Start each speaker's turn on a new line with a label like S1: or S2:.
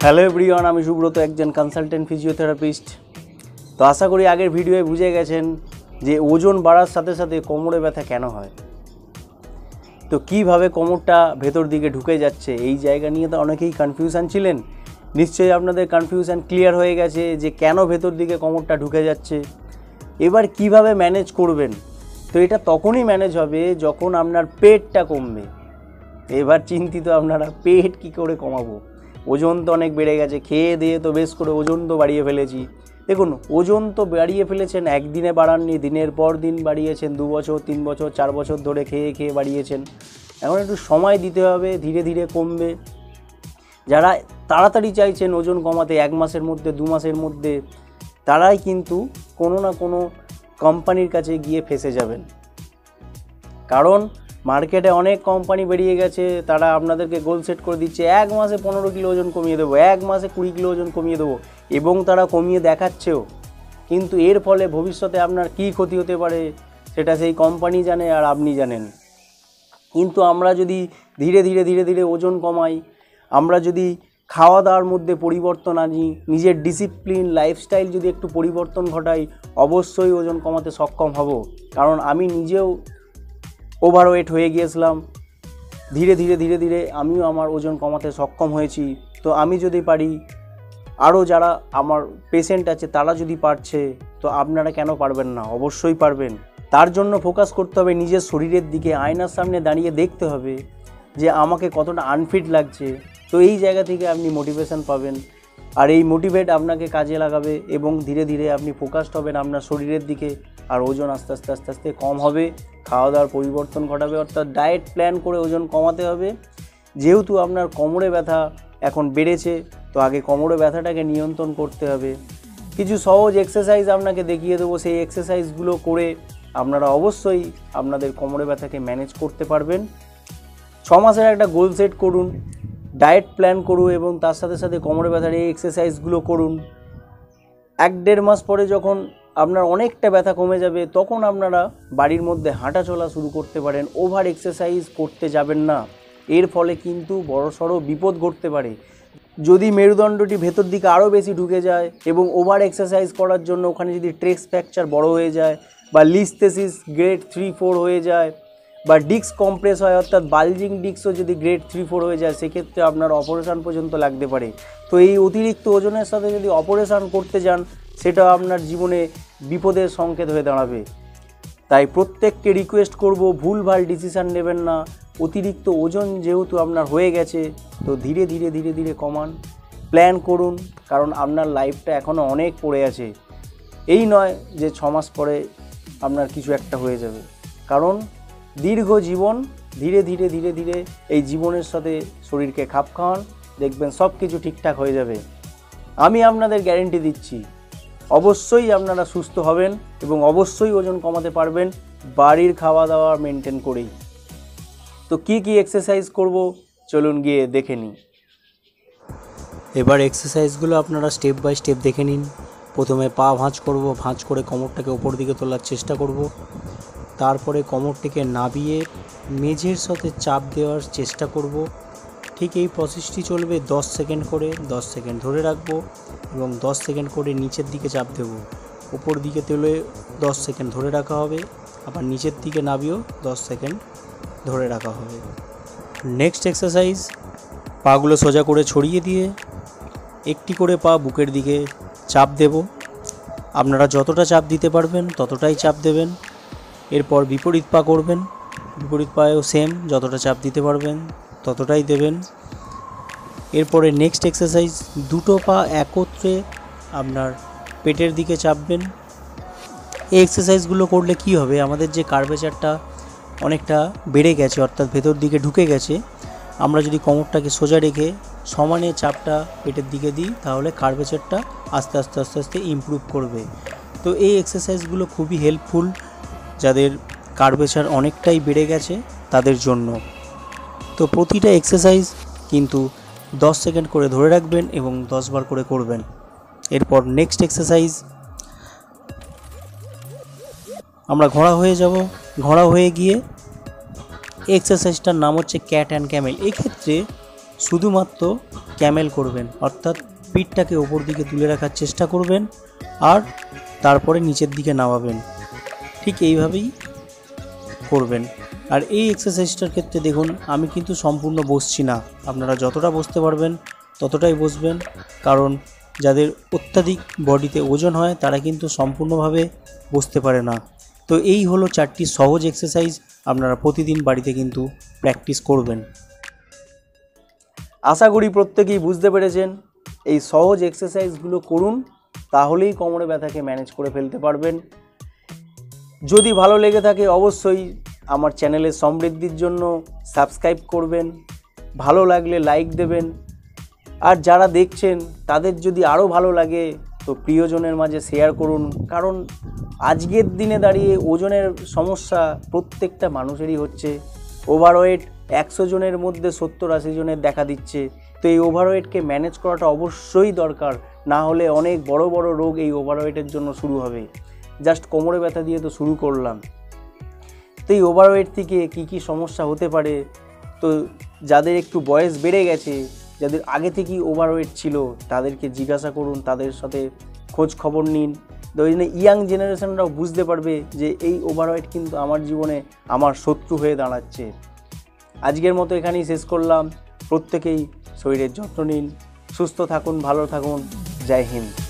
S1: Hello everyone, আমি সুব্রত, একজন consultant physiotherapist. তো আশা করি আগের ভিডিওয়ে বুঝে গেছেন যে ওজন বাড়ার সাথে সাথে কোমরে ব্যথা কেন হয়। তো কিভাবে কোমরটা ভেতর দিকে ঢুকে যাচ্ছে, এই জায়গা নিয়ে তো অনেকেই কনফিউশন ছিলেন। নিশ্চয়ই আপনাদের কনফিউশন ক্লিয়ার হয়ে গেছে যে কেন ভেতর দিকে কোমরটা ঢুকে যাচ্ছে। এবার কিভাবে ম্যানেজ করবেন, তো এটা তখনই ম্যানেজ হবে যখন আপনার পেটটা কমবে। এবার চিন্তিত আপনারা, পেট কি করে কমাবো? ওজন তো অনেক বেড়ে গেছে, খেয়ে দিয়ে তো বেশ করে ওজন তো বাড়িয়ে ফেলেছি। দেখুন, ওজন তো বাড়িয়ে ফেলেছেন, একদিনে বাড়াননি, দিনের পর দিন বাড়িয়েছেন, 2 বছর 3 বছর 4 বছর ধরে খেয়ে খেয়ে বাড়িয়েছেন। এখন একটু সময় দিতে হবে, ধীরে ধীরে কমবে। যারা তাড়াতাড়ি চাইছেন ওজন কমাতে 1 মাসের মধ্যে 2 মাসের মধ্যে, তারাই কিন্তু কোনো না কোনো কোম্পানির কাছে গিয়ে ফেঁসে যাবেন। কারণ মার্কেটে অনেক কোম্পানি বেরিয়ে গেছে, তারা আপনাদেরকে গোল সেট করে দিচ্ছে 1 মাসে 15 কিলো ওজন কমিয়ে দেবো, 1 মাসে 20 কিলো ওজন কমিয়ে দেবো, এবং তারা কমিয়ে দেখাচ্ছেও। কিন্তু এর ফলে ভবিষ্যতে আপনার কী ক্ষতি হতে পারে সেটা সেই কোম্পানি জানে আর আপনি জানেন। কিন্তু আমরা যদি ধীরে ধীরে ধীরে ধীরে ওজন কমাই, আমরা যদি খাওয়া দাওয়ার মধ্যে পরিবর্তন আনি, নিজের ডিসিপ্লিন লাইফস্টাইল যদি একটু পরিবর্তন ঘটাই, অবশ্যই ওজন কমাতে সক্ষম হব। কারণ আমি নিজেও ওভারওয়েট হয়ে গিয়েছিলাম, ধীরে ধীরে ধীরে ধীরে আমিও আমার ওজন কমাতে সক্ষম হয়েছি। তো আমি যদি পারি, আরও যারা আমার পেশেন্ট আছে তারা যদি পারছে, তো আপনারা কেন পারবেন না? অবশ্যই পারবেন। তার জন্য ফোকাস করতে হবে নিজের শরীরের দিকে, আয়নার সামনে দাঁড়িয়ে দেখতে হবে যে আমাকে কতটা আনফিট লাগছে। তো এই জায়গা থেকে আপনি মোটিভেশন পাবেন, আর এই মোটিভেট আপনাকে কাজে লাগাবে, এবং ধীরে ধীরে আপনি ফোকাসড হবেন আপনার শরীরের দিকে, আর ওজন আস্তে আস্তে আস্তে আস্তে কম হবে। খাওয়া দাওয়ার পরিবর্তন ঘটাবে, অর্থাৎ ডায়েট প্ল্যান করে ওজন কমাতে হবে। যেহেতু আপনার কোমরে ব্যথা এখন বেড়েছে, তো আগে কোমরে ব্যথাটাকে নিয়ন্ত্রণ করতে হবে। কিছু সহজ এক্সারসাইজ আপনাকে দেখিয়ে দেবো, সেই এক্সারসাইজগুলো করে আপনারা অবশ্যই আপনাদের কোমরে ব্যথাকে ম্যানেজ করতে পারবেন। 6 মাসের একটা গোল সেট করুন, ডায়েট প্ল্যান করুন, এবং তার সাথে সাথে কোমরে ব্যথার এই এক্সারসাইজগুলো করুন। 1-1.5 মাস পরে যখন আপনার অনেকটা ব্যথা কমে যাবে, তখন আপনারা বাড়ির মধ্যে হাঁটা চলা শুরু করতে পারেন। ওভার এক্সারসাইজ করতে যাবেন না, এর ফলে কিন্তু বড়সড় বিপদ ঘটতে পারে। যদি মেরুদণ্ডটি ভেতর দিকে আরও বেশি ঢুকে যায় এবং ওভার এক্সারসাইজ করার জন্য ওখানে যদি ট্রেক্স ফ্র্যাকচার বড় হয়ে যায়, বা লিস্থেসিস গ্রেড 3-4 হয়ে যায়, বা ডিস্ক কম্প্রেস হয়, অর্থাৎ বালজিং ডিস্কও যদি গ্রেড 3-4 হয়ে যায়, সেক্ষেত্রে আপনার অপারেশান পর্যন্ত লাগতে পারে। তো এই অতিরিক্ত ওজনের সাথে যদি অপারেশান করতে যান, সেটা আপনার জীবনে বিপদের সংকেত হয়ে দাঁড়াবে। তাই প্রত্যেককে রিকোয়েস্ট করব, ভুলভাল ডিসিশান নেবেন না। অতিরিক্ত ওজন যেহেতু আপনার হয়ে গেছে, তো ধীরে ধীরে ধীরে ধীরে কমান, প্ল্যান করুন। কারণ আপনার লাইফটা এখনও অনেক পড়ে আছে। এই নয় যে 6 মাস পরে আপনার কিছু একটা হয়ে যাবে। কারণ দীর্ঘ জীবন, ধীরে ধীরে ধীরে ধীরে এই জীবনের সাথে শরীরকে খাপ খাওয়ান, দেখবেন সব কিছু ঠিকঠাক হয়ে যাবে। আমি আপনাদের গ্যারেন্টি দিচ্ছি, অবশ্যই আপনারা সুস্থ হবেন এবং অবশ্যই ওজন কমাতে পারবেন বাড়ির খাওয়া দাওয়া মেনটেন করেই। তো কি কি এক্সারসাইজ করব, চলুন গিয়ে দেখে নিই।
S2: এবার এক্সারসাইজগুলো আপনারা স্টেপ বাই স্টেপ দেখে নিন। প্রথমে পা ভাঁজ করব, ভাঁজ করে কোমরটাকে ওপর দিকে তোলার চেষ্টা করব। তারপরে কোমরটিকে নাবিয়ে মেঝের সাথে চাপ দেওয়ার চেষ্টা করব। ঠিক এই প্রসেসটি চলবে 10 সেকেন্ড করে। 10 সেকেন্ড ধরে রাখবো এবং 10 সেকেন্ড করে নিচের দিকে চাপ দেব। ওপর দিকে তুলে 10 সেকেন্ড ধরে রাখা হবে, আবার নিচের দিকে নাবিয়েও 10 সেকেন্ড ধরে রাখা হবে। নেক্সট এক্সারসাইজ, পাগুলো সোজা করে ছড়িয়ে দিয়ে একটি করে পা বুকের দিকে চাপ দেব। আপনারা যতটা চাপ দিতে পারবেন ততটাই চাপ দেবেন। এরপর বিপরীত পা করবেন, বিপরীত পায়েও সেম, যতটা চাপ দিতে পারবেন ততটাই দেবেন। এরপরে নেক্সট এক্সারসাইজ, দুটো পা একত্রে আপনার পেটের দিকে চাপবেন। এই এক্সারসাইজগুলো করলে কি হবে, আমাদের যে কার্ভেচারটা অনেকটা বেড়ে গেছে, অর্থাৎ ভেতর দিকে ঢুকে গেছে, আমরা যদি কোমরটাকে সোজা রেখে সমানে চাপটা পেটের দিকে দিই, তাহলে কার্ভেচারটা আস্তে আস্তে আস্তে আস্তে ইমপ্রুভ করবে। তো এই এক্সারসাইজগুলো খুবই হেল্পফুল যাদের কার্ভেচার অনেকটাই বেড়ে গেছে তাদের জন্য। তো প্রতিটা এক্সারসাইজ কিন্তু 10 সেকেন্ড করে ধরে রাখবেন এবং 10 বার করে করবেন। এরপর নেক্সট এক্সারসাইজ, আমরা ঘোড়া হয়ে যাব। ঘোড়া হয়ে গিয়ে এক্সারসাইজটার নাম হচ্ছে ক্যাট অ্যান্ড ক্যামেল। এক্ষেত্রে শুধুমাত্র ক্যামেল করবেন, অর্থাৎ পিঠটাকে ওপর দিকে তুলে রাখার চেষ্টা করবেন আর তারপরে নিচের দিকে নামাবেন। ঠিক এইভাবেই করবেন। আর এই এক্সারসাইজটার ক্ষেত্রে দেখুন আমি কিন্তু সম্পূর্ণ বসছি না, আপনারা যতটা বসতে পারবেন ততটাই বসবেন, কারণ যাদের অত্যাধিক বডিতে ওজন হয় তারা কিন্তু সম্পূর্ণভাবে বসতে পারে না। তো এই হলো 4টি সহজ এক্সারসাইজ, আপনারা প্রতিদিন বাড়িতে কিন্তু প্র্যাকটিস করবেন।
S1: আশা করি প্রত্যেকেই বুঝতে পেরেছেন। এই সহজ এক্সারসাইজগুলো করুন, তাহলেই কোমরে ব্যথাকে ম্যানেজ করে ফেলতে পারবেন। যদি ভালো লেগে থাকে অবশ্যই আমার চ্যানেলের সমৃদ্ধির জন্য সাবস্ক্রাইব করবেন, ভালো লাগলে লাইক দেবেন, আর যারা দেখছেন তাদের যদি আরও ভালো লাগে তো প্রিয়জনের মাঝে শেয়ার করুন। কারণ আজকের দিনে দাঁড়িয়ে ওজনের সমস্যা প্রত্যেকটা মানুষেরই হচ্ছে। ওভারওয়েট 100 জনের মধ্যে 70-80 জনের দেখা দিচ্ছে। তো এই ওভারওয়েটকে ম্যানেজ করাটা অবশ্যই দরকার, না হলে অনেক বড় বড় রোগ এই ওভারওয়েটের জন্য শুরু হবে। জাস্ট কোমরে ব্যথা দিয়ে তো শুরু করলাম। তো এই ওভারওয়েট থেকে কী সমস্যা হতে পারে, তো যাদের একটু বয়স বেড়ে গেছে, যাদের আগে থেকেই ওভারওয়েট ছিল তাদেরকে জিজ্ঞাসা করুন, তাদের সাথে খোঁজ খবর নিন। তো ওই জন্য ইয়াং জেনারেশনরাও বুঝতে পারবে যে এই ওভারওয়েট কিন্তু আমার জীবনে আমার শত্রু হয়ে দাঁড়াচ্ছে। আজকের মতো এখানেই শেষ করলাম। প্রত্যেকেই শরীরের যত্ন নিন, সুস্থ থাকুন, ভালো থাকুন। জয় হিন্দ।